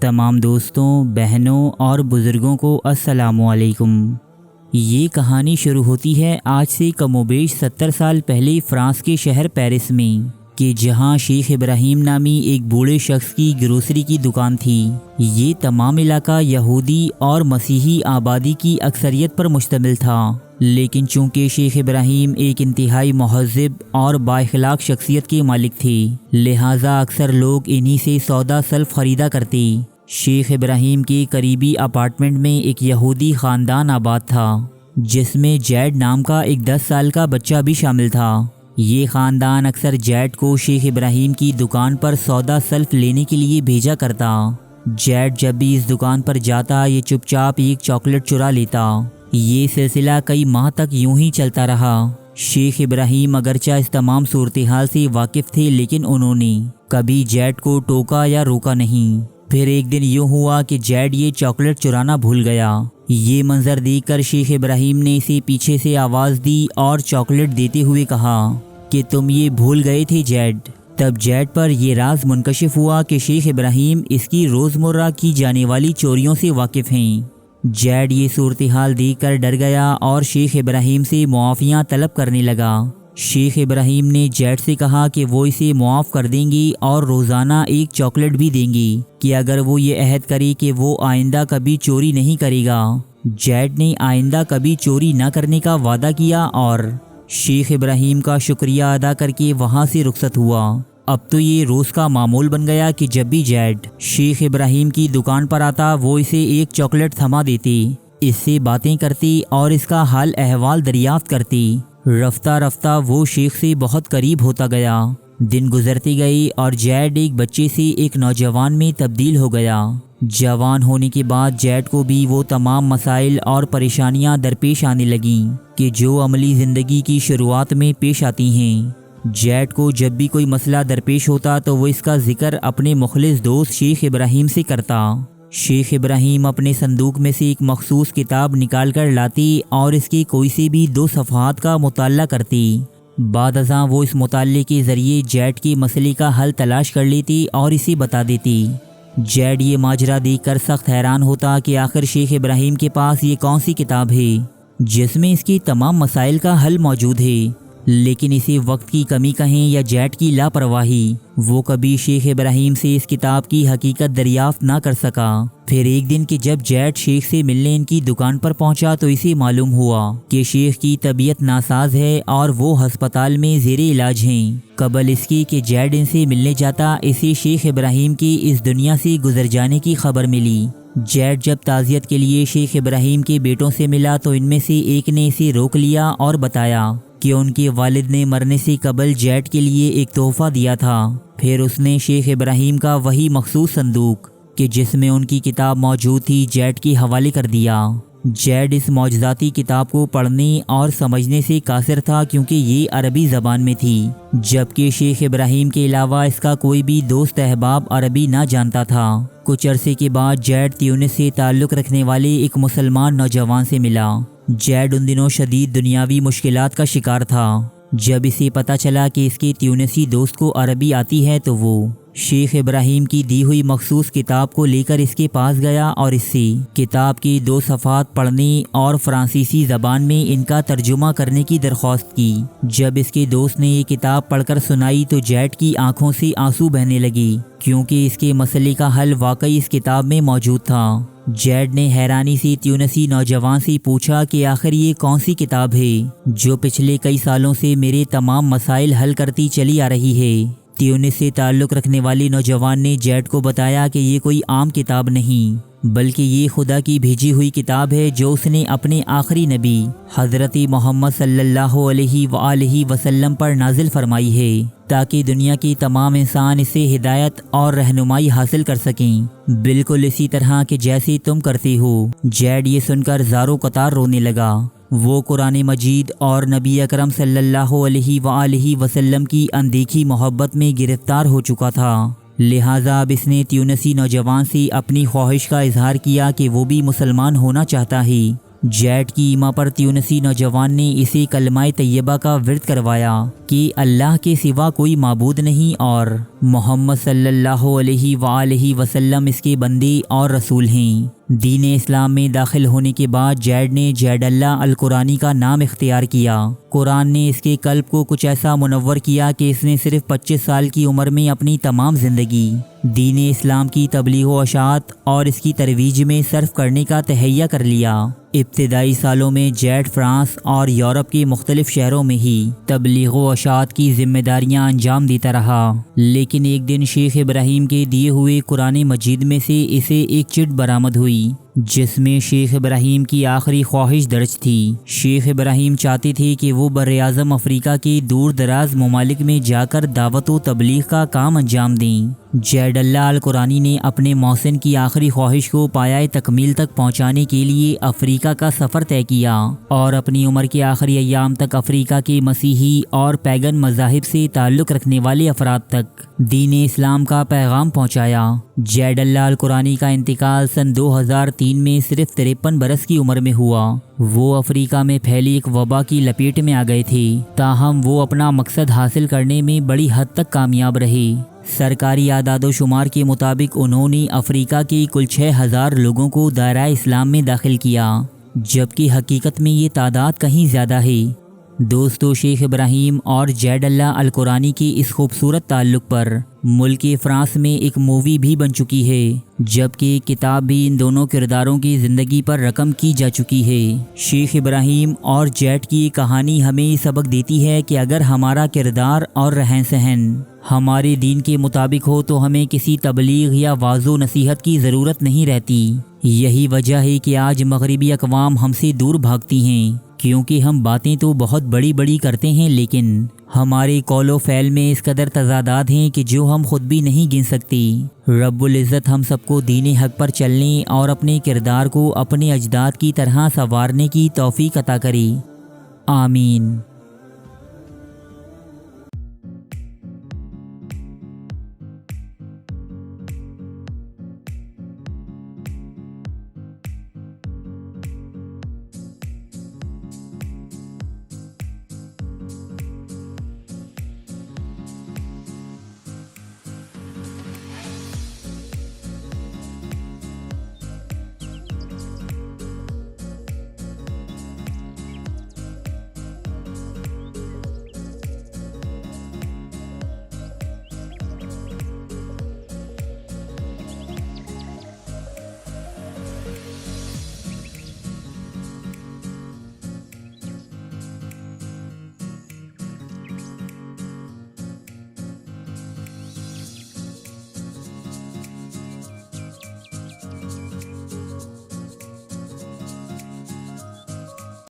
تمام دوستوں، بہنوں اور بزرگوں کو السلام علیکم۔ یہ کہانی شروع ہوتی ہے آج سے کم و بیش 70 سال پہلے فرانس کے شہر پیرس میں، کہ جہاں شیخ ابراہیم نامی ایک بوڑھے شخص کی گروسری کی دکان تھی۔ یہ تمام علاقہ یہودی اور مسیحی آبادی کی اکثریت پر مشتمل تھا، لیکن چونکہ شیخ ابراہیم ایک انتہائی مہذب اور بااخلاق شخصیت کے مالک تھے، لہٰذا اکثر لوگ انہی سے سودا سلف خریدا کرتے۔ شیخ ابراہیم کے قریبی اپارٹمنٹ میں ایک یہودی خاندان آباد تھا، جس میں جیڈ نام کا ایک 10 سال کا بچہ بھی شامل تھا۔ یہ خاندان اکثر جیڈ کو شیخ ابراہیم کی دکان پر سودا سلف لینے کے لیے بھیجا کرتا۔ جیڈ جب بھی اس دکان پر جاتا، یہ چپ چاپ ایک چاکلیٹ چرا لیتا۔ یہ سلسلہ کئی ماہ تک یوں ہی چلتا رہا۔ شیخ ابراہیم اگرچہ اس تمام صورتحال سے واقف تھے، لیکن انہوں نے کبھی جیڈ کو ٹوکا یا روکا نہیں۔ پھر ایک دن یوں ہوا کہ جیڈ یہ چاکلیٹ چرانا بھول گیا۔ یہ منظر دیکھ کر شیخ ابراہیم نے اسے پیچھے سے آواز دی اور چاکلیٹ دیتے ہوئے کہا کہ تم یہ بھول گئے تھے جیڈ۔ تب جیڈ پر یہ راز منکشف ہوا کہ شیخ ابراہیم اس کی روزمرہ کی جانے والی چوریوں سے واقف ہیں۔ جیڈ یہ صورتحال دیکھ کر ڈر گیا اور شیخ ابراہیم سے معافیاں طلب کرنے لگا۔ شیخ ابراہیم نے جیڈ سے کہا کہ وہ اسے معاف کر دیں گی اور روزانہ ایک چاکلیٹ بھی دیں گی کہ اگر وہ یہ عہد کرے کہ وہ آئندہ کبھی چوری نہیں کرے گا۔ جیڈ نے آئندہ کبھی چوری نہ کرنے کا وعدہ کیا اور شیخ ابراہیم کا شکریہ ادا کر کے وہاں سے رخصت ہوا۔ اب تو یہ روز کا معمول بن گیا کہ جب بھی جیڈ شیخ ابراہیم کی دکان پر آتا، وہ اسے ایک چاکلیٹ تھما دیتی، اس سے باتیں کرتی اور اس کا حال احوال دریافت کرتی۔ رفتہ رفتہ وہ شیخ سے بہت قریب ہوتا گیا۔ دن گزرتے گئے اور جیڈ ایک بچے سے ایک نوجوان میں تبدیل ہو گیا۔ جوان ہونے کے بعد جیڈ کو بھی وہ تمام مسائل اور پریشانیاں درپیش آنے لگیں کہ جو عملی زندگی کی شروعات میں پیش آتی ہیں۔ جیڈ کو جب بھی کوئی مسئلہ درپیش ہوتا تو وہ اس کا ذکر اپنے مخلص دوست شیخ ابراہیم سے کرتا۔ شیخ ابراہیم اپنے صندوق میں سے ایک مخصوص کتاب نکال کر لاتی اور اس کے کوئی سے بھی 2 صفحات کا مطالعہ کرتی۔ بعد ازاں وہ اس مطالعے کے ذریعے جیڈ کے مسئلے کا حل تلاش کر لیتی اور اسے بتا دیتی۔ جیڈ یہ ماجرا دیکھ کر سخت حیران ہوتا کہ آخر شیخ ابراہیم کے پاس یہ کون سی کتاب ہے جس میں اس کے تمام مسائل کا حل موجود ہے، لیکن اسے وقت کی کمی کہیں یا جیڈ کی لاپرواہی، وہ کبھی شیخ ابراہیم سے اس کتاب کی حقیقت دریافت نہ کر سکا۔ پھر ایک دن کہ جب جیڈ شیخ سے ملنے ان کی دکان پر پہنچا تو اسے معلوم ہوا کہ شیخ کی طبیعت ناساز ہے اور وہ ہسپتال میں زیر علاج ہیں۔ قبل اس کی کہ جیڈ ان سے ملنے جاتا، اسے شیخ ابراہیم کی اس دنیا سے گزر جانے کی خبر ملی۔ جیڈ جب تعزیت کے لیے شیخ ابراہیم کے بیٹوں سے ملا تو ان میں سے ایک نے اسے روک لیا اور بتایا کہ ان کے والد نے مرنے سے قبل جیڈ کے لیے ایک تحفہ دیا تھا۔ پھر اس نے شیخ ابراہیم کا وہی مخصوص صندوق کہ جس میں ان کی کتاب موجود تھی جیڈ کے حوالے کر دیا۔ جیڈ اس معجزاتی کتاب کو پڑھنے اور سمجھنے سے قاصر تھا، کیونکہ یہ عربی زبان میں تھی، جبکہ شیخ ابراہیم کے علاوہ اس کا کوئی بھی دوست احباب عربی نہ جانتا تھا۔ کچھ عرصے کے بعد جیڈ تیونس سے تعلق رکھنے والے ایک مسلمان نوجوان سے ملا۔ جیڈ ان دنوں شدید دنیاوی مشکلات کا شکار تھا۔ جب اسے پتہ چلا کہ اس کے تیونسی دوست کو عربی آتی ہے تو وہ شیخ ابراہیم کی دی ہوئی مخصوص کتاب کو لے کر اس کے پاس گیا اور اس سے کتاب کی 2 صفحات پڑھنے اور فرانسیسی زبان میں ان کا ترجمہ کرنے کی درخواست کی۔ جب اس کے دوست نے یہ کتاب پڑھ کر سنائی تو جیڈ کی آنکھوں سے آنسو بہنے لگی، کیونکہ اس کے مسئلے کا حل واقعی اس کتاب میں موجود تھا۔ جیڈ نے حیرانی سے تیونسی نوجوان سے پوچھا کہ آخر یہ کون سی کتاب ہے جو پچھلے کئی سالوں سے میرے تمام مسائل حل کرتی چلی آ رہی ہے۔ تیونس سے تعلق رکھنے والی نوجوان نے جیڈ کو بتایا کہ یہ کوئی عام کتاب نہیں، بلکہ یہ خدا کی بھیجی ہوئی کتاب ہے جو اس نے اپنے آخری نبی حضرت محمد صلی اللہ علیہ وآلہ وسلم پر نازل فرمائی ہے، تاکہ دنیا کی تمام انسان اس سے ہدایت اور رہنمائی حاصل کر سکیں، بالکل اسی طرح کہ جیسے تم کرتے ہو۔ جیڈ یہ سن کر زاروں قطار رونے لگا۔ وہ قرآن مجید اور نبی اکرم صلی اللہ علیہ وآلہ وسلم کی اندیکھی محبت میں گرفتار ہو چکا تھا، لہٰذا اب اس نے تیونسی نوجوان سے اپنی خواہش کا اظہار کیا کہ وہ بھی مسلمان ہونا چاہتا ہے۔ جیٹ کی ایما پر تیونسی نوجوان نے اسے کلمہ طیبہ کا ورد کروایا کہ اللہ کے سوا کوئی معبود نہیں اور محمد صلی اللہ علیہ وآلہ وسلم اس کے بندے اور رسول ہیں۔ دین اسلام میں داخل ہونے کے بعد جیڈ نے جیڈ اللہ القرانی کا نام اختیار کیا۔ قرآن نے اس کے قلب کو کچھ ایسا منور کیا کہ اس نے صرف 25 سال کی عمر میں اپنی تمام زندگی دین اسلام کی تبلیغ و اشاعت اور اس کی ترویج میں صرف کرنے کا تہیہ کر لیا۔ ابتدائی سالوں میں جیٹ فرانس اور یورپ کے مختلف شہروں میں ہی تبلیغ و اشاعت کی ذمہ داریاں انجام دیتا رہا، لیکن ایک دن شیخ ابراہیم کے دیے ہوئے قرآن مجید میں سے اسے ایک چٹ برآمد ہوئی جس میں شیخ ابراہیم کی آخری خواہش درج تھی۔ شیخ ابراہیم چاہتے تھے کہ وہ براعظم افریقہ کے دور دراز ممالک میں جا کر دعوت و تبلیغ کا کام انجام دیں۔ جیڈ اللہ القرانی نے اپنے محسن کی آخری خواہش کو پایۂ تکمیل تک پہنچانے کے لیے افریقہ کا سفر طے کیا اور اپنی عمر کے آخری ایام تک افریقہ کے مسیحی اور پیگن مذاہب سے تعلق رکھنے والے افراد تک دین اسلام کا پیغام پہنچایا۔ جیڈ اللہ القرانی کا انتقال سن 2003 میں صرف 53 برس کی عمر میں ہوا۔ وہ افریقہ میں پھیلی ایک وبا کی لپیٹ میں آ گئے تھے، تاہم وہ اپنا مقصد حاصل کرنے میں بڑی حد تک کامیاب رہے۔ سرکاری اعداد و شمار کے مطابق انہوں نے افریقہ کے کل 6000 لوگوں کو دائرہ اسلام میں داخل کیا، جبکہ حقیقت میں یہ تعداد کہیں زیادہ ہے۔ دوستو، شیخ ابراہیم اور جیڈ اللہ القرانی کے اس خوبصورت تعلق پر ملک فرانس میں ایک مووی بھی بن چکی ہے، جبکہ کتاب بھی ان دونوں کرداروں کی زندگی پر رقم کی جا چکی ہے۔ شیخ ابراہیم اور جیڈ کی یہ کہانی ہمیں یہ سبق دیتی ہے کہ اگر ہمارا کردار اور رہن سہن ہمارے دین کے مطابق ہو تو ہمیں کسی تبلیغ یا واعظ و نصیحت کی ضرورت نہیں رہتی۔ یہی وجہ ہے کہ آج مغربی اقوام ہم سے دور بھاگتی ہیں، کیونکہ ہم باتیں تو بہت بڑی بڑی کرتے ہیں لیکن ہمارے قول و فعل میں اس قدر تضادات ہیں کہ جو ہم خود بھی نہیں گن سکتے۔ رب العزت ہم سب کو دین حق پر چلنے اور اپنے کردار کو اپنے اجداد کی طرح سنوارنے کی توفیق عطا کرے، آمین۔